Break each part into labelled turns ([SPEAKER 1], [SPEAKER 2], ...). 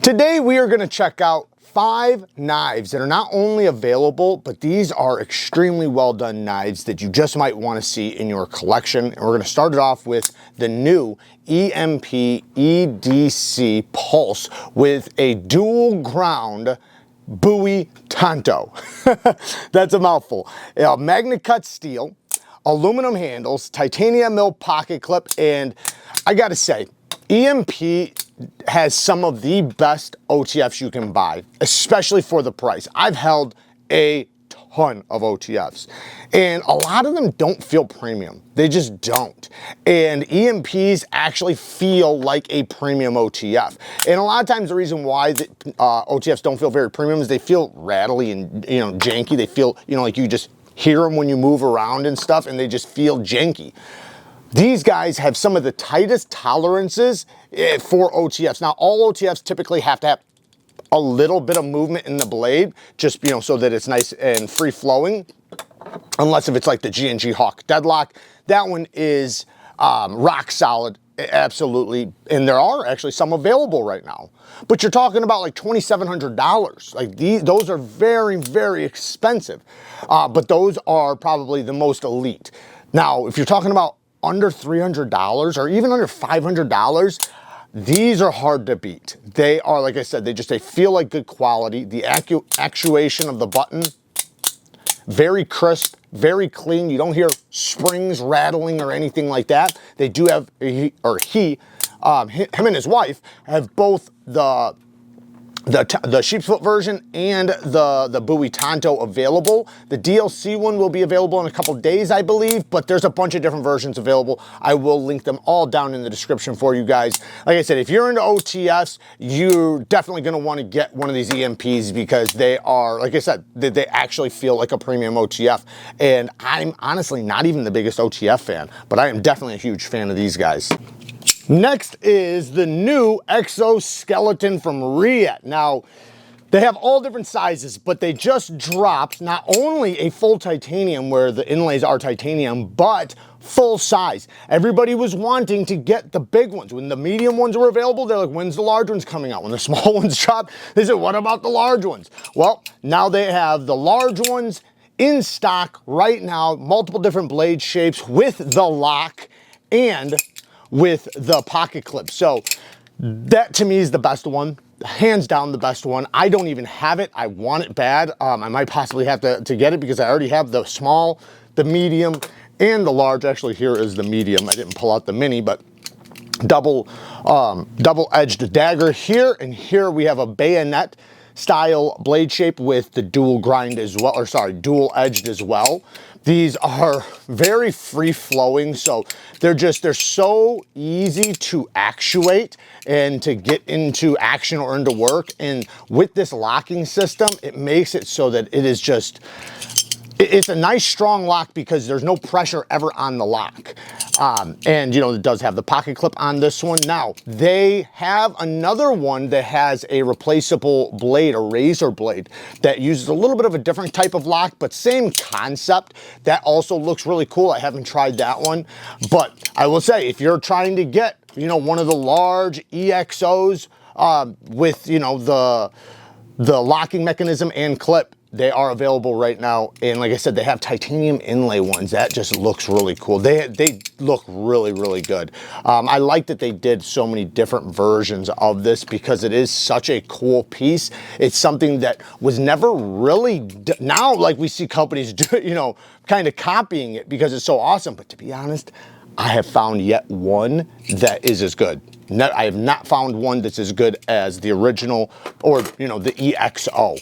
[SPEAKER 1] Today we are going to check out 5 knives that are not only available, but these are extremely well done knives that you just might want to see in your collection. And we're going to start it off with the new EMP EDC Pulse with a dual ground BOWIE TANTO. That's a mouthful. Magnet cut steel, aluminum handles, titanium mill pocket clip, and I gotta say, EMP has some of the best OTFs you can buy, especially for the price. I've held a ton of OTFs, and a lot of them don't feel premium. They just don't. And EMPs actually feel like a premium OTF. And a lot of times the reason why the, OTFs don't feel very premium is they feel rattly and janky. They feel like you just hear them when you move around and stuff, and they just feel janky. These guys have some of the tightest tolerances for OTFs. Now, all OTFs typically have to have a little bit of movement in the blade, just so that it's nice and free flowing. Unless if it's like the G&G Hawk Deadlock, that one is rock solid, absolutely. And there are actually some available right now. But you're talking about like $2,700. Like those are very, very expensive. But those are probably the most elite. Now, if you're talking about under $300 or even under $500, these are hard to beat. They are, like I said, they feel like good quality. The actuation of the button, very crisp, very clean. You don't hear springs rattling or anything like that. They do have, him and his wife have both the sheep's foot version and the BOWIE TANTO available. The DLC one will be available in a couple days, I believe, but there's a bunch of different versions available. I will link them all down in the description for you guys. Like I said, if you're into OTFs, you're definitely going to want to get one of these EMPs because they are, like I said, they actually feel like a premium OTF. And I'm honestly not even the biggest OTF fan, but I am definitely a huge fan of these guys. Next is the new exoskeleton from Reate. Now, they have all different sizes, but they just dropped not only a full titanium where the inlays are titanium, but full size. Everybody was wanting to get the big ones. When the medium ones were available, they're like, when's the large ones coming out? When the small ones drop, they said, what about the large ones? Well, now they have the large ones in stock right now, multiple different blade shapes with the lock and with the pocket clip. So that to me is the best one, hands down the best one. I don't even have it. I want it bad. I might possibly have to get it because I already have the small, the medium, and the large. Actually, here is the medium. I didn't pull out the mini, but double-edged dagger here, and here we have a bayonet style blade shape with the dual grind as well, or sorry, dual edged as well. These are very free flowing, so they're so easy to actuate and to get into action or into work. And with this locking system, it makes it so that it is just, it's a nice strong lock because there's no pressure ever on the lock. And it does have the pocket clip on this one. Now, they have another one that has a replaceable blade, a razor blade, that uses a little bit of a different type of lock, but same concept. That also looks really cool. I haven't tried that one, but I will say, if you're trying to get, one of the large EXOs with, the locking mechanism and clip, they are available right now. And like I said, they have titanium inlay ones. That just looks really cool. They look really, really good. I like that they did so many different versions of this because it is such a cool piece. It's something that was never really, now like we see companies do, kind of copying it because it's so awesome. But to be honest, I have found yet one that is as good. I have not found one that's as good as the original or, the EXO.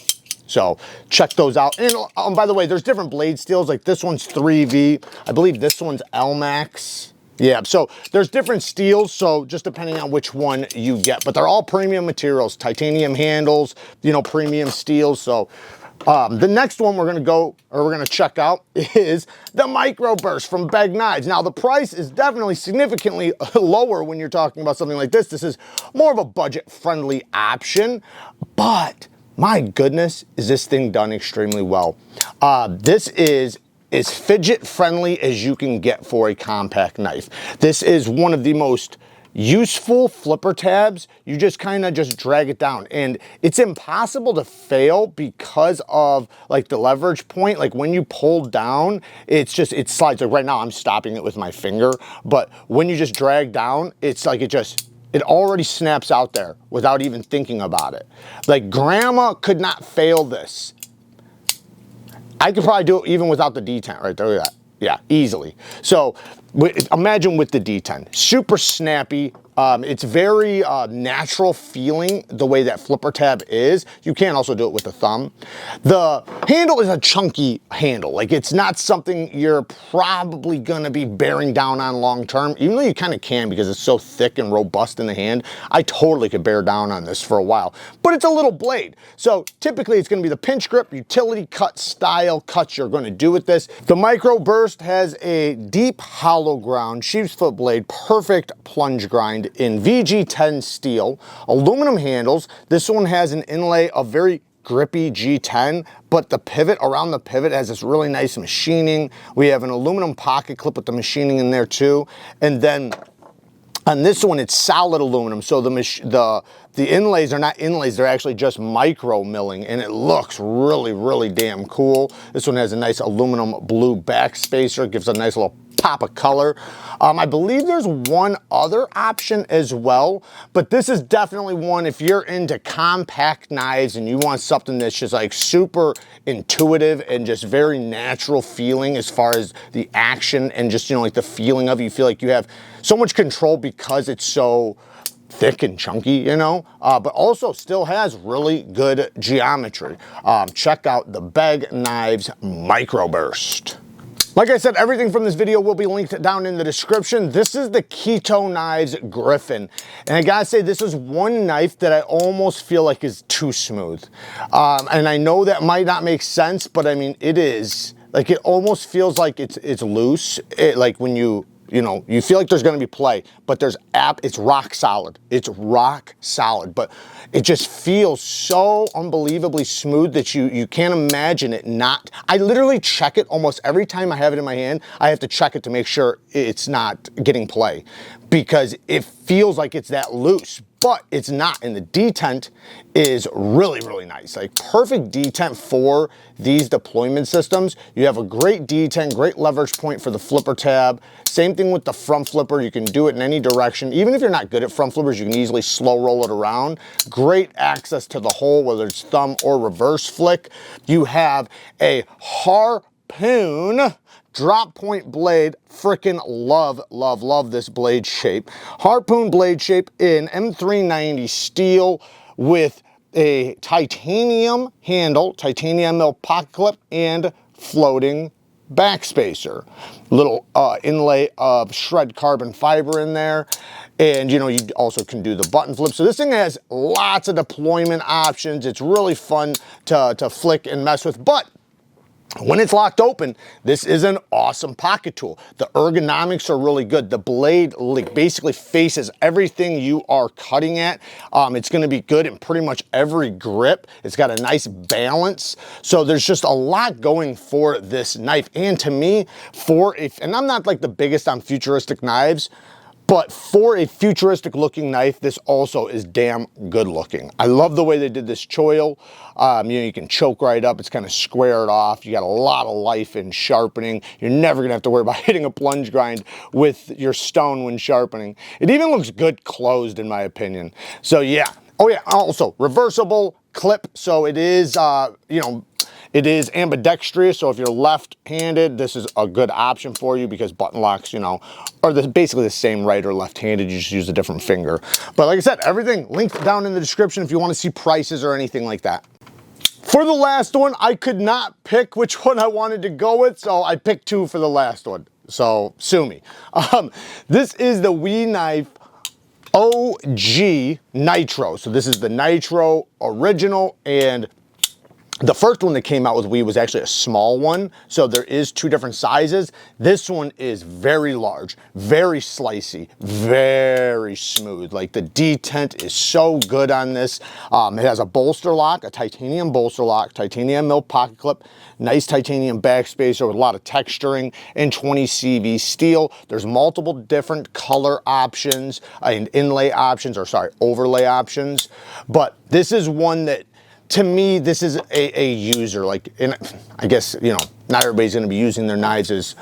[SPEAKER 1] So check those out. And by the way, there's different blade steels. Like this one's 3V. I believe this one's LMAX. Yeah, so there's different steels. So just depending on which one you get, but they're all premium materials, titanium handles, premium steels. So the next one we're gonna check out is the Microburst from Berg Knives. Now the price is definitely significantly lower when you're talking about something like this. This is more of a budget-friendly option, but my goodness, is this thing done extremely well. This is as fidget friendly as you can get for a compact knife. This is one of the most useful flipper tabs, you just kind of just drag it down, and it's impossible to fail because of like the leverage point. Like when you pull down, it slides. Like right now I'm stopping it with my finger, but when you just drag down, it's like it already snaps out there without even thinking about it. Like grandma could not fail this. I could probably do it even without the detent right there. Look at that. Yeah, easily. So imagine with the D10, super snappy. It's very natural feeling the way that flipper tab is. You can also do it with the thumb. The handle is a chunky handle. Like it's not something you're probably gonna be bearing down on long term, even though you kind of can because it's so thick and robust in the hand. I totally could bear down on this for a while, but it's a little blade. So typically it's gonna be the pinch grip, utility cut style cuts you're gonna do with this. The Micro Burst has a deep hollow ground sheep's foot blade, perfect plunge grind in VG10 steel, aluminum handles. This one has an inlay of very grippy G10, but the pivot, around the pivot has this really nice machining. We have an aluminum pocket clip with the machining in there too. And then on this one, it's solid aluminum, so the inlays are not inlays, they're actually just micro milling, and it looks really, really damn cool. This one has a nice aluminum blue back spacer, gives a nice little pop of color. I believe there's one other option as well, but this is definitely one if you're into compact knives and you want something that's just like super intuitive and just very natural feeling as far as the action and just, you know, like the feeling of it. You feel like you have so much control because it's so thick and chunky, you know, but also still has really good geometry. Check out the Berg Knives Micro Burst. Like I said, everything from this video will be linked down in the description. This is the Keto Knives Griffin. And I gotta say, this is one knife that I almost feel like is too smooth. And I know that might not make sense, but I mean, it is. Like, it almost feels like it's loose. Like when you know, you feel like there's gonna be play, but it's rock solid. It's rock solid, but it just feels so unbelievably smooth that you can't imagine it not. I literally check it almost every time I have it in my hand. I have to check it to make sure it's not getting play because it feels like it's that loose, but it's not. And the detent is really, really nice. Like perfect detent for these deployment systems. You have a great detent, great leverage point for the flipper tab. Same thing with the front flipper. You can do it in any direction. Even if you're not good at front flippers, you can easily slow roll it around. Great access to the hole, whether it's thumb or reverse flick. You have a harpoon drop point blade. Frickin' love, love, love this blade shape. Harpoon blade shape in M390 steel with a titanium handle, titanium mill pocket clip, and floating back spacer. Little inlay of shred carbon fiber in there. And you know, you also can do the button flip. So this thing has lots of deployment options. It's really fun to flick and mess with, but when it's locked open, this is an awesome pocket tool. The ergonomics are really good. The blade basically faces everything you are cutting at. It's gonna be good in pretty much every grip. It's got a nice balance. So there's just a lot going for this knife. And to me, and I'm not like the biggest on futuristic knives, but for a futuristic looking knife, this also is damn good looking. I love the way they did this choil. You know, you can choke right up. It's kind of squared off. You got a lot of life in sharpening. You're never gonna have to worry about hitting a plunge grind with your stone when sharpening. It even looks good closed in my opinion. So yeah. Oh yeah, also reversible clip. So it is, you know, it is ambidextrous, so if you're left-handed, this is a good option for you because button locks, you know, are basically the same right or left-handed, you just use a different finger. But like I said, everything linked down in the description if you want to see prices or anything like that. For the last one, I could not pick which one I wanted to go with, so I picked two for the last one. So sue me. This is the WE knife OG Nitro. So this is the Nitro original, and The first one that came out with WE was actually a small one, so there is 2 different sizes. This one is very large, very slicey, very smooth. Like the detent is so good on this. It has a bolster lock, a titanium bolster lock, titanium mill pocket clip, nice titanium backspacer with a lot of texturing, and 20 CV steel. There's multiple different color options and inlay options, or sorry, overlay options. But this is one that, to me, this is a user, like, and I guess, you know, not everybody's gonna be using their knives as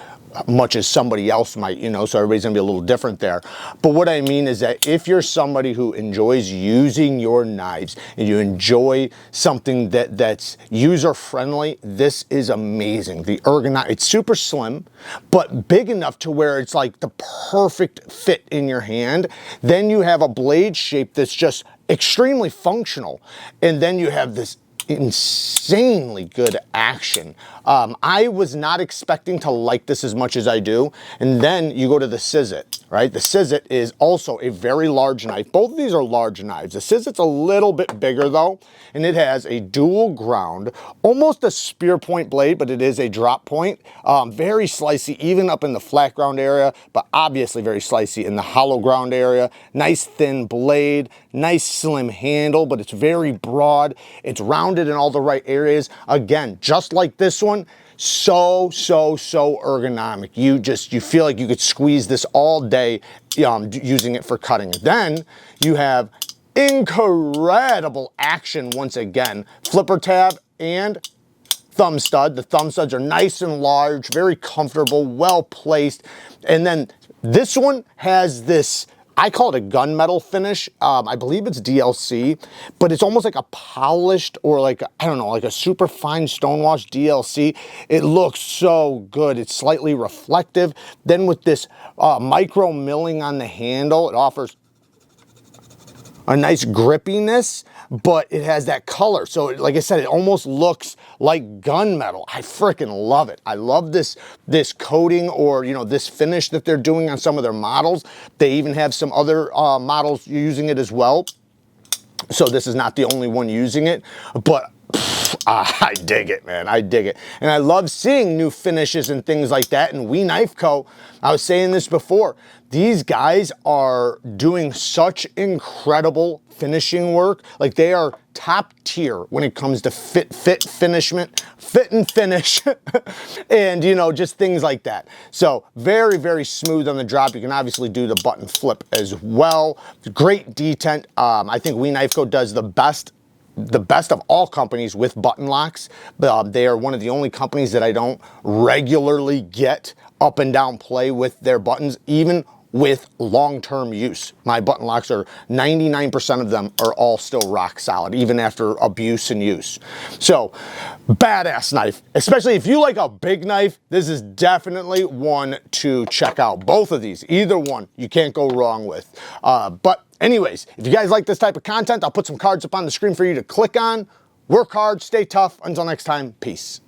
[SPEAKER 1] much as somebody else might, you know, so everybody's gonna be a little different there. But what I mean is that if you're somebody who enjoys using your knives and you enjoy something that's user-friendly, this is amazing. The ergonomic, it's super slim, but big enough to where it's like the perfect fit in your hand. Then you have a blade shape that's just extremely functional. And then you have this insanely good action. I was not expecting to like this as much as I do. And then you go to the Sizit, right? The Sizit is also a very large knife. Both of these are large knives. The Sizit's a little bit bigger though, and it has a dual ground, almost a spear point blade, but it is a drop point. Very slicey, even up in the flat ground area, but obviously very slicey in the hollow ground area. Nice thin blade, nice slim handle, but it's very broad. It's rounded in all the right areas. Again, just like this one, so ergonomic. You feel like you could squeeze this all day using it for cutting. Then you have incredible action once again. Flipper tab and thumb stud. The thumb studs are nice and large, very comfortable, well placed. And then this one has this, I call it a gunmetal finish. I believe it's DLC, but it's almost like a polished, or like, I don't know, like a super fine stonewash DLC. It looks so good. It's slightly reflective. Then with this micro milling on the handle, it offers a nice grippiness, but it has that color. So like I said, it almost looks like gunmetal. I freaking love it. I love this coating, or, you know, this finish that they're doing on some of their models. They even have some other models using it as well. So this is not the only one using it, but I dig it, man. I dig it. And I love seeing new finishes and things like that. And We Knife Co., I was saying this before, these guys are doing such incredible finishing work. Like, they are top tier when it comes to fit and finish, and, you know, just things like that. So very smooth on the drop. You can obviously do the button flip as well. Great detent. I think We Knife Co. does the best of all companies with button locks. They are one of the only companies that I don't regularly get up and down play with their buttons, even with long-term use. My button locks are 99% of them are all still rock solid, even after abuse and use. So, badass knife. Especially if you like a big knife, this is definitely one to check out. Both of these, either one, you can't go wrong with. But anyways, if you guys like this type of content, I'll put some cards up on the screen for you to click on. Work hard, stay tough. Until next time, peace.